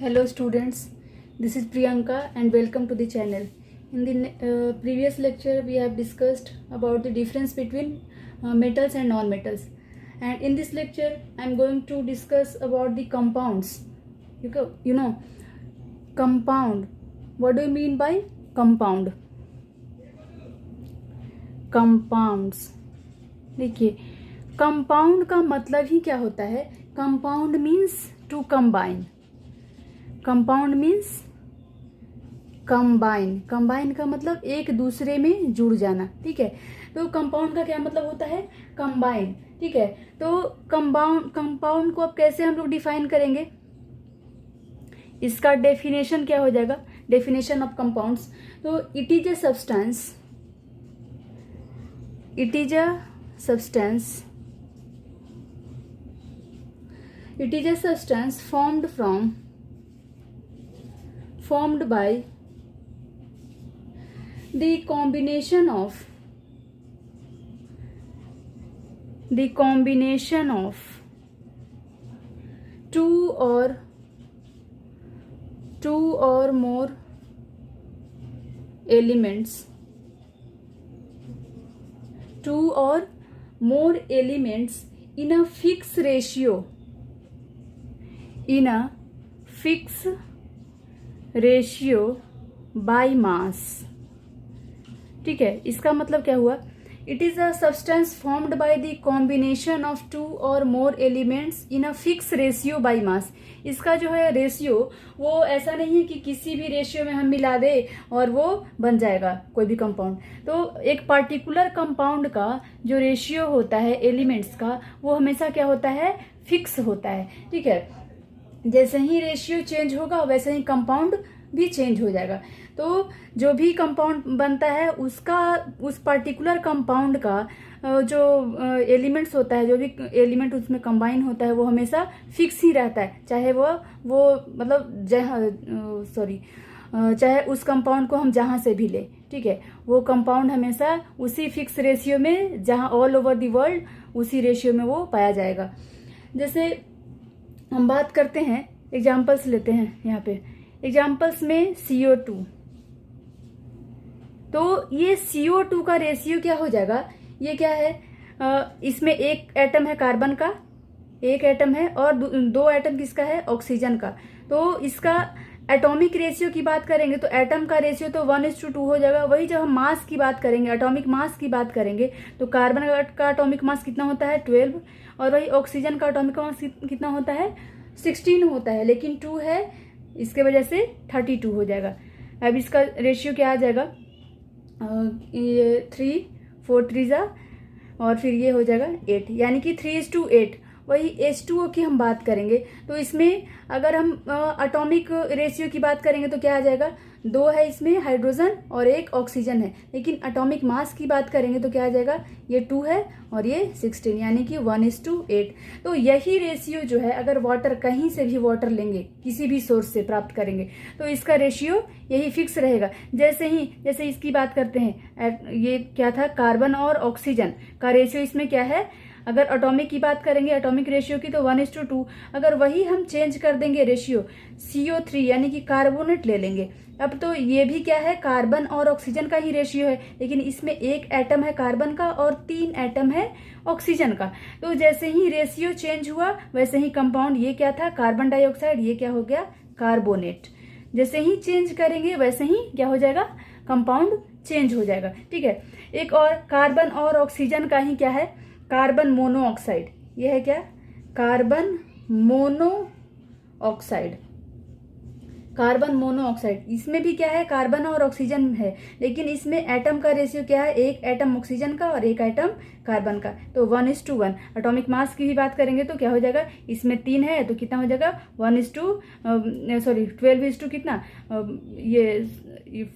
Hello students, this is Priyanka and welcome to the channel. In the previous lecture we have discussed about the difference between metals and non-metals, and in this lecture I am going to discuss about the compounds. You know compound. What do you mean by compound? Compounds. देखिए compound का मतलब ही क्या होता है. Compound means to combine. Compound means combine. Combine का मतलब एक दूसरे में जुड़ जाना. ठीक है, तो कंपाउंड का क्या मतलब होता है? कंबाइन. ठीक है, तो कंपाउंड को अब कैसे हम लोग डिफाइन करेंगे? इसका डेफिनेशन क्या हो जाएगा? Definition of compounds. तो it is a substance. It is a substance formed by the combination of two or more elements. Two or more elements in a fixed ratio. By mass. ठीक है, इसका मतलब क्या हुआ? It is a substance formed by the combination of two or more elements in a fix ratio by mass. इसका जो है ratio वो ऐसा नहीं है कि किसी भी रेशियो में हम मिला दे और वो बन जाएगा कोई भी कंपाउंड. तो एक पार्टिकुलर कंपाउंड का जो रेशियो होता है एलिमेंट्स का, वो हमेशा क्या होता है? फिक्स होता है. ठीक है, जैसे ही रेशियो चेंज होगा वैसे ही कंपाउंड भी चेंज हो जाएगा. तो जो भी कंपाउंड बनता है उसका, उस पर्टिकुलर कंपाउंड का जो एलिमेंट्स होता है, जो भी एलिमेंट उसमें कंबाइन होता है, वो हमेशा फिक्स ही रहता है. चाहे वो मतलब चाहे उस कंपाउंड को हम जहाँ से भी ले. ठीक है, वो कंपाउंड हमेशा उसी फिक्स रेशियो में, जहाँ ऑल ओवर द वर्ल्ड उसी रेशियो में वो पाया जाएगा. जैसे हम बात करते हैं, एग्जाम्पल्स लेते हैं. यहाँ पे एग्जाम्पल्स में CO2. तो ये CO2 का रेशियो क्या हो जाएगा? ये क्या है? इसमें एक एटम है कार्बन का, एक एटम है, और दो एटम किसका है? ऑक्सीजन का. तो इसका एटॉमिक रेशियो की बात करेंगे तो एटम का रेशियो तो 1:2 हो जाएगा. वही जब हम मास की बात करेंगे, एटॉमिक मास की बात करेंगे, तो कार्बन का एटॉमिक मास कितना होता है? 12. और वही ऑक्सीजन का एटॉमिक मास कितना होता है? 16 होता है, लेकिन 2 है, इसके वजह से 32 हो जाएगा. अब इसका रेशियो क्या आ जाएगा? 3, 4 3 और फिर ये हो जाएगा 8, यानी कि 3:8. वही H2O की हम बात करेंगे तो इसमें अगर हम एटॉमिक रेशियो की बात करेंगे तो क्या आ जाएगा? 2 है इसमें हाइड्रोजन और एक ऑक्सीजन है. लेकिन एटॉमिक मास की बात करेंगे तो क्या आ जाएगा? ये 2 है और ये 16, यानी कि 1:8. तो यही रेशियो जो है, अगर वाटर, कहीं से भी वाटर लेंगे, किसी भी सोर्स से प्राप्त करेंगे, तो इसका रेशियो यही फिक्स रहेगा. जैसे इसकी बात करते हैं, ये क्या था? कार्बन और ऑक्सीजन का रेशियो इसमें क्या है? अगर एटॉमिक की बात करेंगे, एटॉमिक रेशियो की, तो 1:2. अगर वही हम चेंज कर देंगे रेशियो, CO3 यानी कि कार्बोनेट ले लेंगे. अब तो ये भी क्या है? कार्बन और ऑक्सीजन का ही रेशियो है, लेकिन इसमें एक एटम है कार्बन का और 3 एटम है ऑक्सीजन का. तो जैसे ही रेशियो चेंज हुआ वैसे ही कंपाउंड, ये क्या था? कार्बन डाइऑक्साइड, ये क्या हो गया? कार्बोनेट. जैसे ही चेंज करेंगे वैसे ही क्या हो जाएगा? कंपाउंड चेंज हो जाएगा. ठीक है, एक और कार्बन और ऑक्सीजन का ही क्या है? Carbon monoxide. यह है क्या? Carbon monoxide. कार्बन मोनोऑक्साइड, इसमें भी क्या है? कार्बन और ऑक्सीजन है, लेकिन इसमें एटम का रेशियो क्या है? एक एटम ऑक्सीजन का और एक एटम कार्बन का. तो 1:1. एटॉमिक मास की भी बात करेंगे तो क्या हो जाएगा? इसमें 3 है तो कितना हो जाएगा? 12:, कितना? ये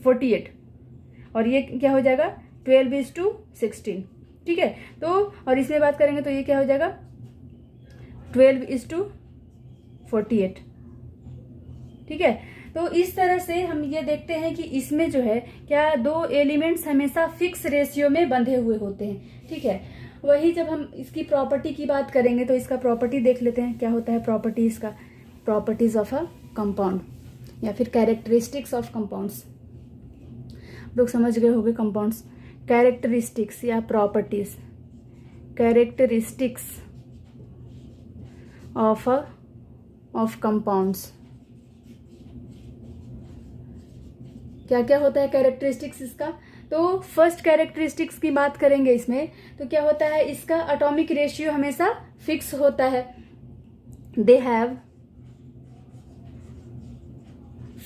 48. और ये क्या हो जाएगा? 12:16. ठीक है, तो और इसमें बात करेंगे तो ये क्या हो जाएगा? 12:48. ठीक है, तो इस तरह से हम ये देखते हैं कि इसमें जो है क्या, दो एलिमेंट्स हमेशा फिक्स रेशियो में बंधे हुए होते हैं. ठीक है, वही जब हम इसकी प्रॉपर्टी की बात करेंगे तो इसका प्रॉपर्टी देख लेते हैं क्या होता है. प्रॉपर्टीज का, प्रॉपर्टीज ऑफ अ कंपाउंड या फिर कैरेक्टरिस्टिक्स ऑफ कंपाउंड्स। लोग समझ गए होंगे कंपाउंड्स, कैरेक्टरिस्टिक्स या प्रॉपर्टीज, कैरेक्टरिस्टिक्स ऑफ कंपाउंड्स। क्या क्या होता है कैरेक्टरिस्टिक्स इसका? तो फर्स्ट कैरेक्टरिस्टिक्स की बात करेंगे इसमें, तो क्या होता है, इसका एटॉमिक रेशियो हमेशा फिक्स होता है। They have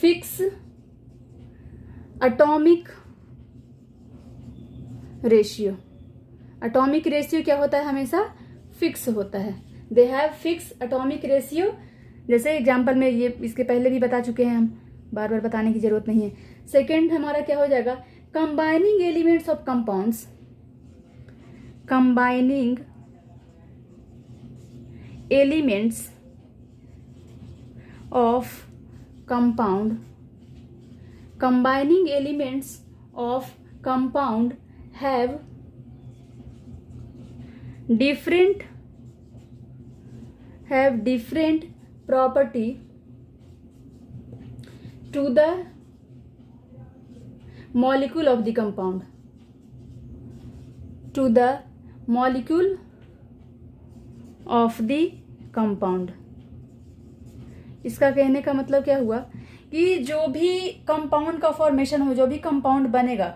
fix atomic ratio. Atomic ratio क्या होता है, हमेशा फिक्स होता है। They have fix atomic ratio. जैसे एग्जाम्पल में ये इसके पहले भी बता चुके हैं हम, बार बार बताने की जरूरत नहीं है। सेकेंड हमारा क्या हो जाएगा, combining elements of compounds. Combining elements of compound. combining elements of compound have different property to the molecule of the compound, to the molecule of the compound। इसका कहने का मतलब क्या हुआ कि जो भी कंपाउंड का फॉर्मेशन हो, जो भी कंपाउंड बनेगा,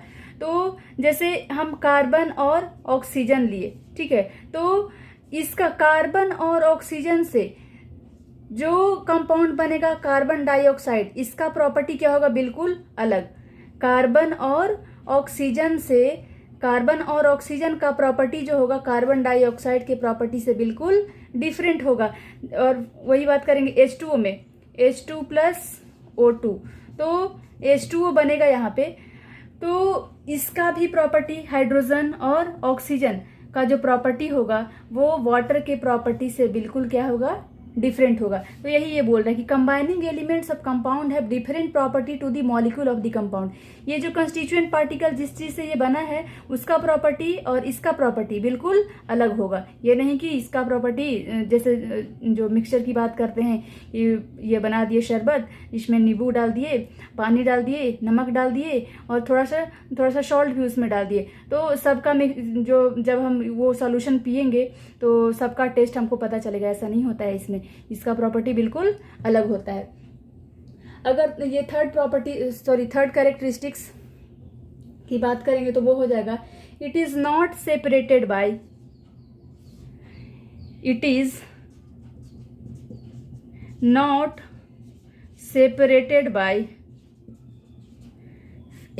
तो जैसे हम कार्बन और ऑक्सीजन लिए, ठीक है, तो इसका कार्बन और ऑक्सीजन से जो कंपाउंड बनेगा कार्बन डाइऑक्साइड, इसका प्रॉपर्टी क्या होगा, बिल्कुल अलग। कार्बन और ऑक्सीजन से, कार्बन और ऑक्सीजन का प्रॉपर्टी जो होगा कार्बन डाइऑक्साइड के प्रॉपर्टी से बिल्कुल डिफरेंट होगा। और वही बात करेंगे H2O में, H2 प्लस O2, तो H2O बनेगा यहाँ पे। तो इसका भी प्रॉपर्टी, हाइड्रोजन और ऑक्सीजन का जो प्रॉपर्टी होगा वो वाटर के प्रॉपर्टी से बिल्कुल क्या होगा, डिफरेंट होगा। तो यही ये बोल रहा है कि combining elements of compound have different property to the molecule of the compound. ये जो कंस्टिट्यूएंट पार्टिकल जिस चीज से ये बना है उसका प्रॉपर्टी और इसका प्रॉपर्टी बिल्कुल अलग होगा। ये नहीं कि इसका प्रॉपर्टी, जैसे जो मिक्सचर की बात करते हैं, ये बना दिए शरबत, इसमें नींबू डाल दिए, पानी डाल दिए, नमक डाल दिए और थोड़ा सा सॉल्ट भी उसमें डाल दिए, तो सबका जो जब हम वो सॉल्यूशन पियेंगे तो सबका टेस्ट हमको पता चलेगा। ऐसा नहीं होता है इसमें, इसका प्रॉपर्टी बिल्कुल अलग होता है। अगर ये थर्ड कैरेक्टरिस्टिक्स की बात करेंगे तो वो हो जाएगा, it is not separated by, it is not separated by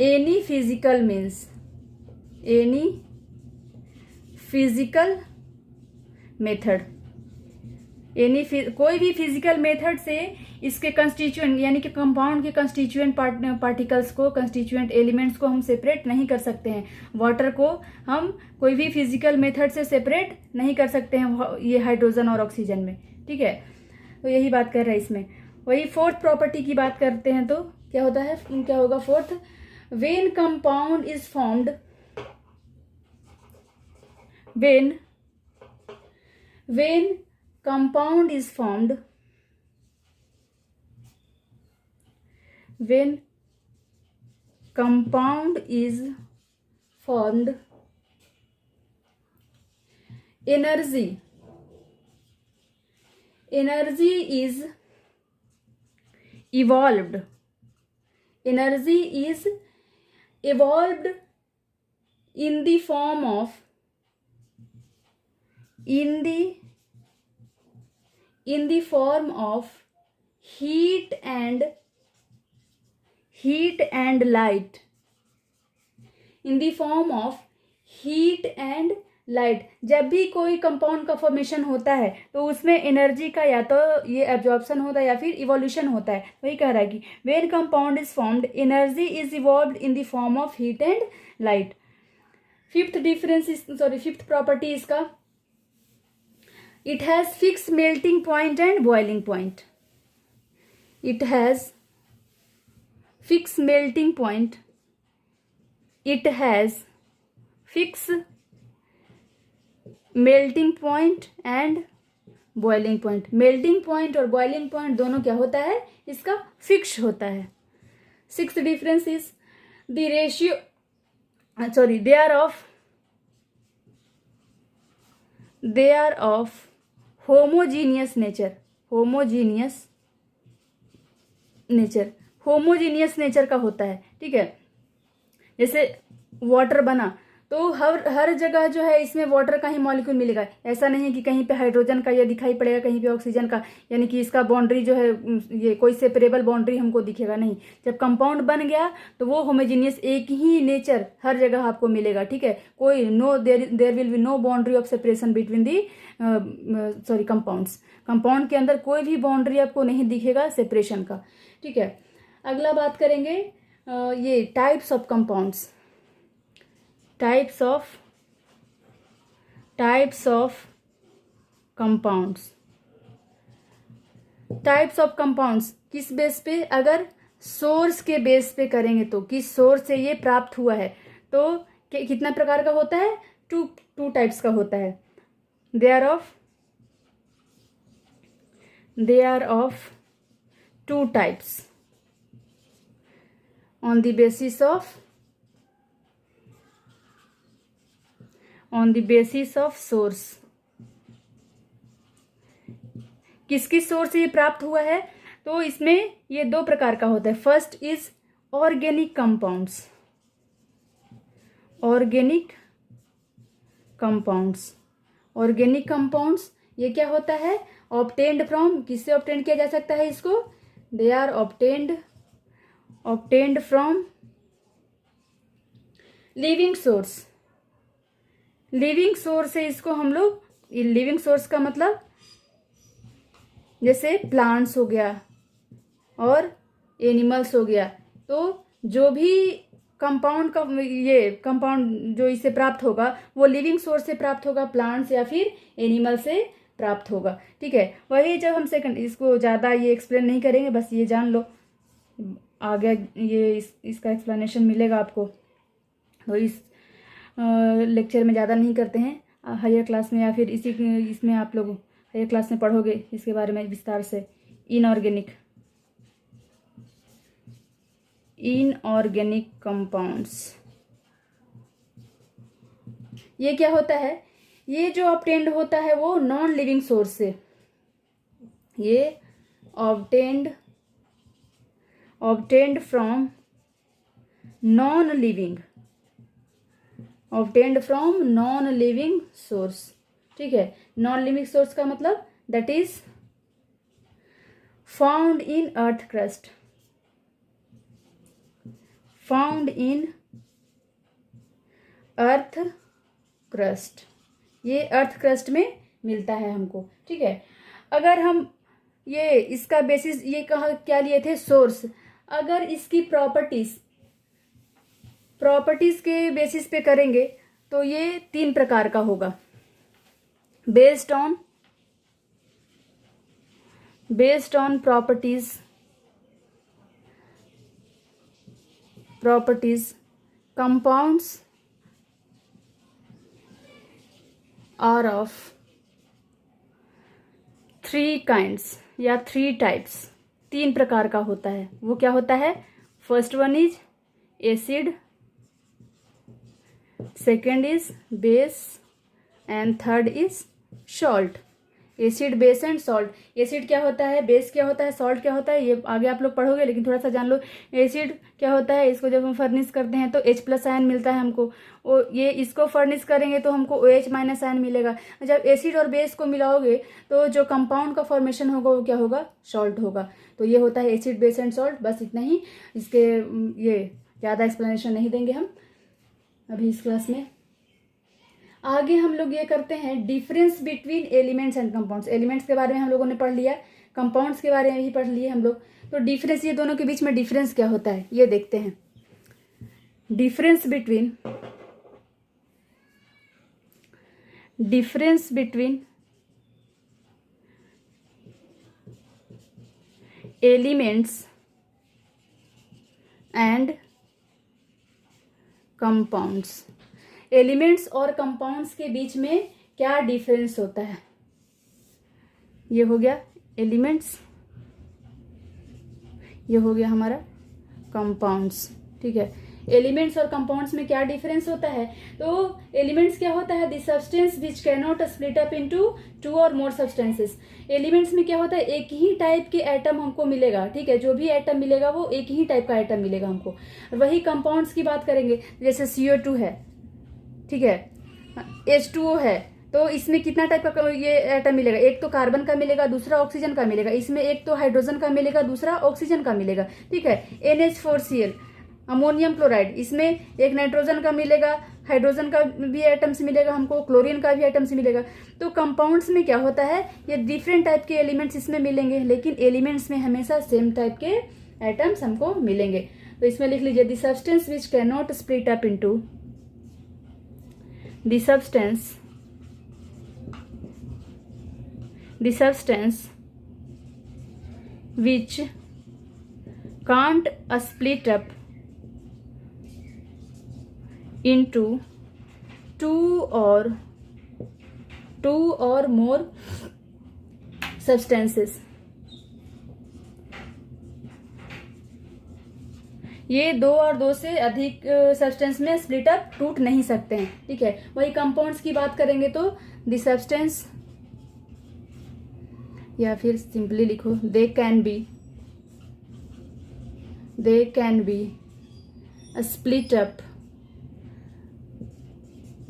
any physical means, any physical method. कोई भी फिजिकल मेथड से इसके कंस्टिट्यूएंट यानी कि कंपाउंड के कंस्टिट्यूएंट पार्टिकल्स को, कंस्टिट्यूएंट एलिमेंट्स को हम सेपरेट नहीं कर सकते हैं। वाटर को हम कोई भी फिजिकल मेथड से सेपरेट नहीं कर सकते हैं, ये हाइड्रोजन और ऑक्सीजन में, ठीक है। तो यही बात कर रहे हैं इसमें। वही फोर्थ प्रॉपर्टी की बात करते हैं तो क्या होता है, क्या होगा fourth, when compound is formed, when compound is formed, when compound is formed, energy is evolved, energy is evolved in the form of, in the form of heat and light, in the form of heat and light. जब भी कोई compound का formation होता है तो उसमें energy का या तो ये एब्जॉर्प्शन होता है या फिर इवोल्यूशन होता है। वही कह रहा है कि when compound is formed energy is evolved in the form of heat and light. Fifth property इसका, it has fixed melting point and boiling point, it has fixed melting point, it has fixed melting point and boiling point. Melting point और boiling point दोनों क्या होता है, इसका fix होता है। Sixth difference is the ratio, sorry, they are of homogeneous nature. Homogeneous nature का होता है, ठीक है। जैसे वाटर बना तो हर जगह जो है इसमें वाटर का ही मॉलिक्यूल मिलेगा। ऐसा नहीं है कि कहीं पे हाइड्रोजन का या दिखाई पड़ेगा, कहीं पे ऑक्सीजन का, यानी कि इसका बाउंड्री जो है ये कोई सेपरेबल बाउंड्री हमको दिखेगा नहीं। जब कंपाउंड बन गया तो वो होमोजीनियस एक ही नेचर हर जगह आपको मिलेगा, ठीक है। कोई there will be no boundary of separation between the compounds. Compound के अंदर कोई भी बाउंड्री आपको नहीं दिखेगा सेपरेशन का, ठीक है। अगला बात करेंगे ये types of compounds. Types of compounds किस बेस पे, अगर सोर्स के बेस पे करेंगे तो किस सोर्स से ये प्राप्त हुआ है, तो कितना प्रकार का होता है, टू टाइप्स का होता है। They are of two types on the basis of source। किसकी सोर्स से ये प्राप्त हुआ है, तो इसमें ये दो प्रकार का होता है। फर्स्ट इज ऑर्गेनिक कंपाउंड्स ये क्या होता है, ऑब्टेन्ड फ्रॉम, किससे ऑब्टेन्ड किया जा सकता है इसको, they are obtained from living source है इसको हम लोग। लिविंग सोर्स का मतलब जैसे प्लांट्स हो गया और एनिमल्स हो गया, तो जो भी कंपाउंड जो इससे प्राप्त होगा वो लिविंग सोर्स से प्राप्त होगा, प्लांट्स या फिर एनिमल से प्राप्त होगा, ठीक है। वही जब हम सेकंड, इसको ज़्यादा ये एक्सप्लेन नहीं करेंगे, बस ये जान लो, आगे ये इसका एक्सप्लेनेशन मिलेगा आपको। तो इस लेक्चर में ज़्यादा नहीं करते हैं, हायर क्लास में या फिर इसमें आप लोग हायर क्लास में पढ़ोगे इसके बारे में विस्तार से। इनऑर्गेनिक कंपाउंड्स, ये क्या होता है, ये जो ऑब्टेन्ड होता है वो नॉन लिविंग सोर्स से, ये obtained from non living source, ठीक है। नॉन लिविंग सोर्स का मतलब that is found in earth crust, ये अर्थ क्रस्ट में मिलता है हमको, ठीक है। अगर हम ये इसका बेसिस ये कहा क्या लिए थे, सोर्स, अगर इसकी प्रॉपर्टीज के बेसिस पे करेंगे तो ये 3 प्रकार का होगा। Based on properties compounds are of 3 kinds या 3 टाइप्स, 3 प्रकार का होता है। वो क्या होता है, first one is acid, second is base and third is salt. Acid, base and salt. Acid क्या होता है, बेस क्या होता है, सॉल्ट क्या होता है, ये आगे आप लोग पढ़ोगे, लेकिन थोड़ा सा जान लो। एसिड क्या होता है, इसको जब हम फर्निश करते हैं तो H+ आयन मिलता है हमको, और ये इसको फर्निश करेंगे तो हमको OH- आयन मिलेगा। जब एसिड और बेस को मिलाओगे तो जो कंपाउंड का फॉर्मेशन होगा वो क्या होगा, सॉल्ट होगा। तो ये होता है एसिड, बेस एंड सॉल्ट, बस इतना ही। इसके ये ज़्यादा एक्सप्लेनेशन नहीं देंगे हम अभी इस क्लास में। आगे हम लोग ये करते हैं difference between elements and compounds. Elements के बारे में हम लोगों ने पढ़ लिया, कंपाउंड्स के बारे में भी पढ़ लिए हम लोग। तो डिफरेंस, ये दोनों के बीच में डिफरेंस क्या होता है ये देखते हैं। Difference between elements and compounds. Elements और कंपाउंड्स के बीच में क्या डिफरेंस होता है। ये हो गया एलिमेंट्स, ये हो गया हमारा कंपाउंड्स। ठीक है, एलिमेंट्स और कंपाउंड्स में क्या डिफरेंस होता है? तो एलिमेंट्स क्या होता है? The substance which can not split up into two or more substances. Elements में क्या होता है? एक ही टाइप के एटम हमको मिलेगा। ठीक है, जो भी एटम मिलेगा वो एक ही टाइप का एटम मिलेगा हमको। वही कंपाउंड्स की बात करेंगे, जैसे CO2 है, ठीक है, H2O है, तो इसमें कितना टाइप का ये एटम मिलेगा? एक तो कार्बन का मिलेगा, दूसरा ऑक्सीजन का मिलेगा। इसमें एक तो हाइड्रोजन का मिलेगा, दूसरा ऑक्सीजन का मिलेगा। ठीक है, NH4Cl अमोनियम क्लोराइड, इसमें एक नाइट्रोजन का मिलेगा, हाइड्रोजन का भी एटम्स मिलेगा हमको, क्लोरीन का भी एटम्स मिलेगा। तो कंपाउंड्स में क्या होता है? ये डिफरेंट टाइप के एलिमेंट्स इसमें मिलेंगे, लेकिन एलिमेंट्स में हमेशा सेम टाइप के एटम्स हमको मिलेंगे। तो इसमें लिख लीजिए the substance which can not split up into, the substance which can't split up into two or more substances। ये दो और दो से अधिक सब्सटेंस में स्प्लिट अप टूट नहीं सकते हैं। ठीक है, वही कंपाउंड्स की बात करेंगे तो द सब्सटेंस, या फिर सिंपली लिखो they can be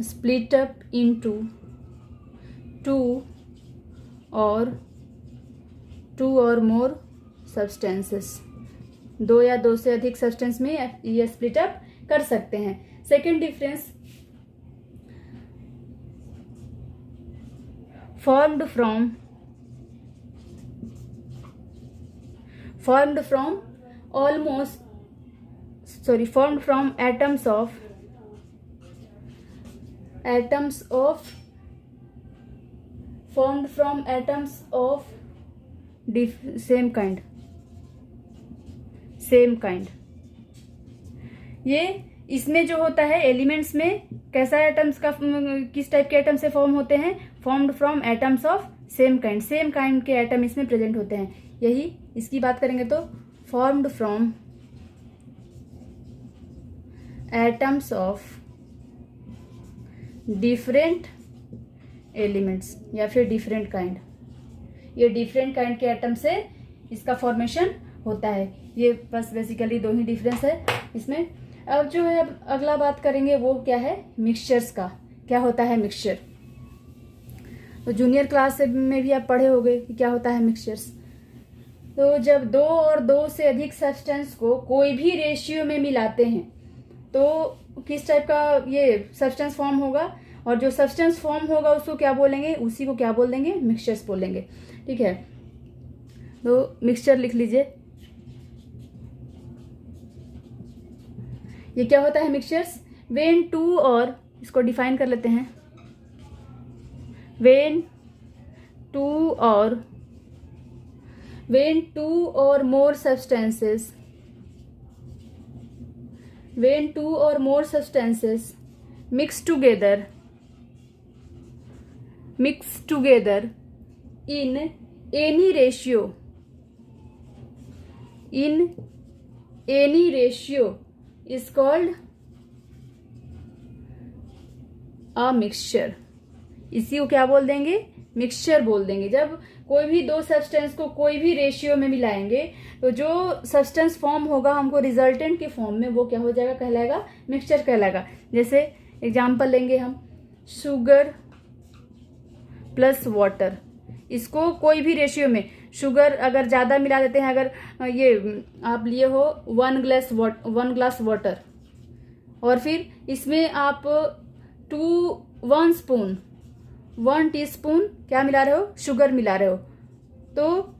split up into two or more substances. दो या दो से अधिक सब्सटेंस में ये स्प्लिट अप कर सकते हैं। Second difference, formed from atoms of same kind। ये इसमें जो होता है एलिमेंट्स में कैसा एटम्स का, किस टाइप के एटम से फॉर्म होते हैं? Formed from atoms of same kind के एटम इसमें प्रेजेंट होते हैं। यही इसकी बात करेंगे तो formed from atoms of different elements, या फिर डिफरेंट काइंड। ये डिफरेंट काइंड के एटम से इसका फॉर्मेशन होता है। ये बस बेसिकली दो ही डिफरेंस है इसमें। अब जो है अगला बात करेंगे वो क्या है? मिक्सचर्स का। क्या होता है मिक्सचर? तो जूनियर क्लास में भी आप पढ़े होंगे कि क्या होता है मिक्सचर्स। तो जब दो और दो से अधिक सब्सटेंस को कोई भी रेशियो में मिलाते हैं तो किस टाइप का ये सब्सटेंस फॉर्म होगा? और जो सब्सटेंस फॉर्म होगा उसको क्या बोलेंगे? उसी को क्या बोल देंगे? मिक्सचर्स बोलेंगे। ठीक है, तो मिक्सचर लिख लीजिए। ये क्या होता है मिक्सचर्स? वेन टू और, इसको डिफाइन कर लेते हैं, when to or more substances mix together in any ratio is called a mixture। इसी को क्या बोल देंगे? मिक्सचर बोल देंगे। जब कोई भी दो सब्सटेंस को कोई भी रेशियो में मिलाएंगे तो जो सब्सटेंस फॉर्म होगा हमको रिजल्टेंट के फॉर्म में, वो क्या हो जाएगा? कहलाएगा मिक्सचर कहलाएगा। जैसे एग्जांपल लेंगे हम, शुगर प्लस वाटर। इसको कोई भी रेशियो में, शुगर अगर ज़्यादा मिला देते हैं, अगर ये आप लिए हो 1 ग्लास वाटर, और फिर इसमें आप 1 टीस्पून क्या मिला रहे हो? शुगर मिला रहे हो, तो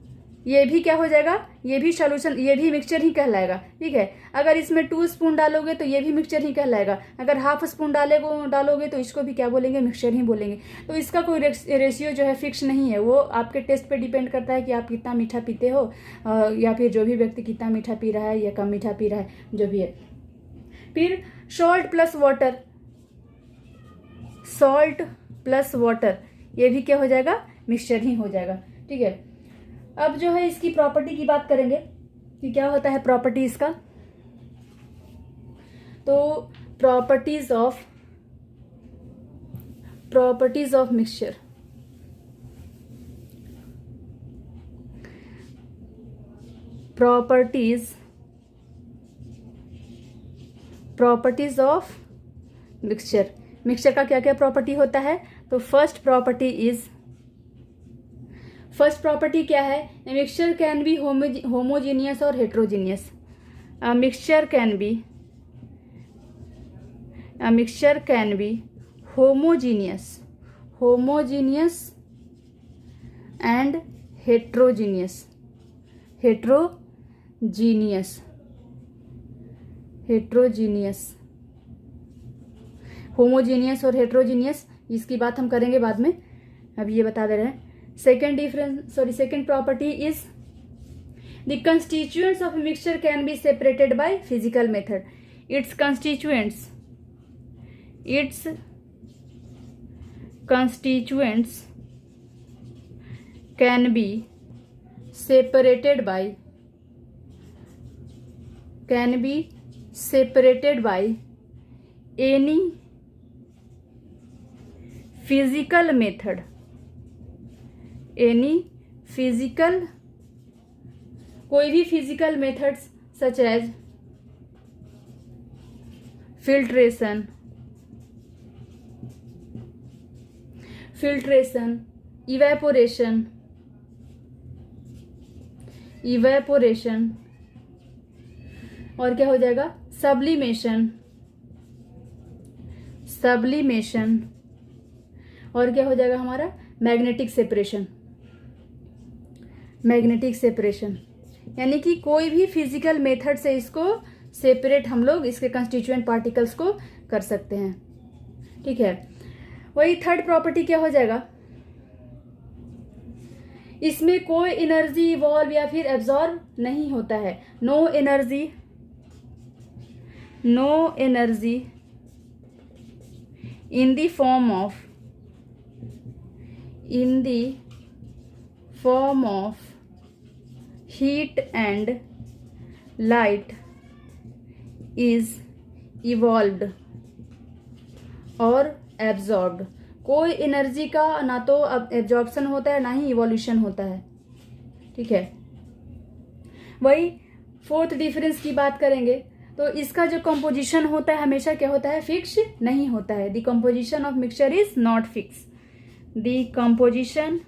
ये भी क्या हो जाएगा? ये भी सॉल्यूशन, ये भी मिक्सचर ही कहलाएगा। ठीक है, अगर इसमें 2 स्पून डालोगे तो ये भी मिक्सचर ही कहलाएगा। अगर हाफ स्पून डालोगे तो इसको भी क्या बोलेंगे? मिक्सचर ही बोलेंगे। तो इसका कोई रेशियो जो है फिक्स नहीं है, वो आपके टेस्ट पे डिपेंड करता है कि आप कितना मीठा पीते हो, या फिर जो भी व्यक्ति कितना मीठा पी रहा है या कम मीठा पी रहा है, जो भी है। फिर सॉल्ट प्लस वाटर, ये भी क्या हो जाएगा? मिक्सचर ही हो जाएगा। ठीक है। अब जो है इसकी प्रॉपर्टी की बात करेंगे कि क्या होता है प्रॉपर्टी इसका। तो properties of mixture, properties of mixture का क्या क्या प्रॉपर्टी होता है। तो फर्स्ट प्रॉपर्टी क्या है, मिक्सचर कैन बी होमोजीनियस और heterogeneous. Mixture can be homogeneous and heterogeneous. Homogeneous और हेट्रोजीनियस, इसकी बात हम करेंगे बाद में, अब ये बता दे रहे हैं। Second property is the constituents of mixture can be separated by physical method. Its constituents can be separated by any physical method, कोई भी physical methods such as filtration, evaporation और क्या हो जाएगा सब्लिमेशन और क्या हो जाएगा हमारा मैग्नेटिक सेपरेशन। यानी कि कोई भी फिजिकल मेथड से इसको सेपरेट हम लोग इसके कंस्टिट्यूएंट पार्टिकल्स को कर सकते हैं। ठीक है, वही थर्ड प्रॉपर्टी क्या हो जाएगा, इसमें कोई एनर्जी इवॉल्व या फिर एब्जॉर्ब नहीं होता है। No energy in the form of heat and light is evolved और एब्जॉर्ब्ड। कोई एनर्जी का ना तो एब्जॉर्प्शन होता है ना ही इवोल्यूशन होता है। ठीक है, वही फोर्थ डिफरेंस की बात करेंगे तो इसका जो कंपोजिशन होता है हमेशा क्या होता है, फिक्स नहीं होता है। The composition of mixture is not fix. The composition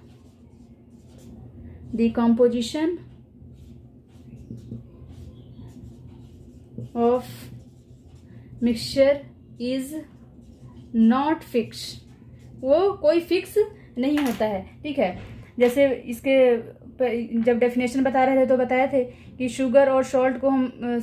of mixture is not fix, वो कोई फिक्स नहीं होता है। ठीक है, जैसे इसके जब डेफिनेशन बता रहे थे तो बताए थे कि शुगर और सॉल्ट को हम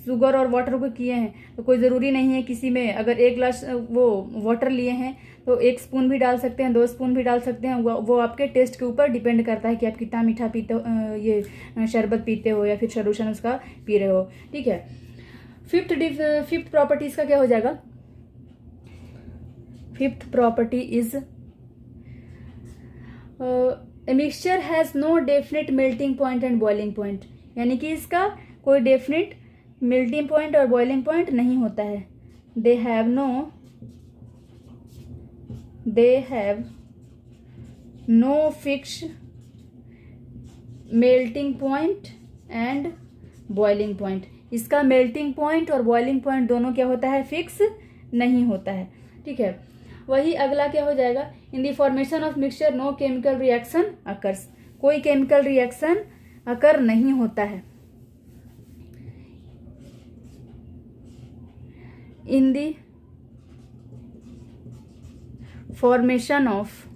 शुगर और वाटर को किए हैं तो कोई ज़रूरी नहीं है किसी में, अगर एक ग्लास वो वाटर लिए हैं तो 1 स्पून भी डाल सकते हैं, 2 स्पून भी डाल सकते हैं। वो आपके टेस्ट के ऊपर डिपेंड करता है कि आप कितना मीठा पीते हो, ये शरबत पीते हो या फिर सोल्यूशन उसका पी रहे हो। ठीक है, फिफ्थ प्रॉपर्टीज का क्या हो जाएगा, fifth property is a mixture has no definite melting point and boiling point. यानी कि इसका कोई डेफिनेट मेल्टिंग पॉइंट और बॉइलिंग पॉइंट नहीं होता है। They have no fix melting point and boiling point. इसका मेल्टिंग पॉइंट और बॉइलिंग पॉइंट दोनों क्या होता है, फिक्स नहीं होता है। ठीक है, वही अगला क्या हो जाएगा, in the formation of mixture no chemical reaction occurs. कोई केमिकल रिएक्शन अकर नहीं होता है। In the formation of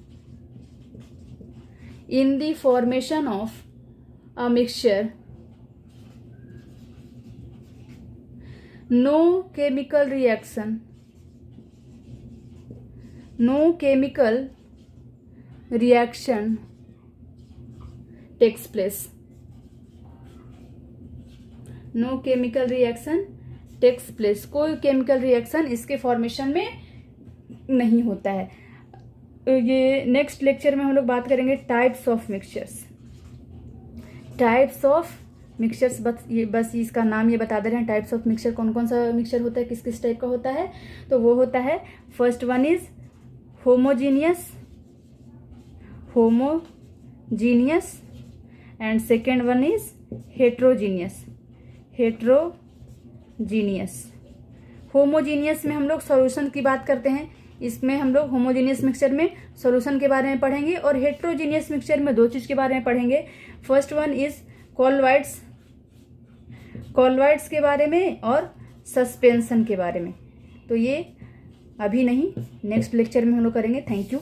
a mixture no chemical reaction takes place. No chemical reaction takes place. कोई केमिकल रिएक्शन इसके फॉर्मेशन में नहीं होता है। ये नेक्स्ट लेक्चर में हम लोग बात करेंगे types of mixtures. Types of mixtures, बस इसका नाम ये बता दे रहे हैं, टाइप्स ऑफ मिक्सचर कौन कौन सा मिक्सचर होता है, किस किस टाइप का होता है। तो वो होता है, first one is homogeneous and second one is heterogeneous. Homogeneous में हम लोग सॉल्यूशन की बात करते हैं, इसमें हम लोग होमोजीनियस मिक्सचर में सॉल्यूशन के बारे में पढ़ेंगे, और हेट्रोजीनियस मिक्सचर में दो चीज के बारे में पढ़ेंगे। फर्स्ट वन इज कॉलवाइड्स के बारे में और सस्पेंशन के बारे में। तो ये अभी नहीं, नेक्स्ट लेक्चर में हम लोग करेंगे। Thank you.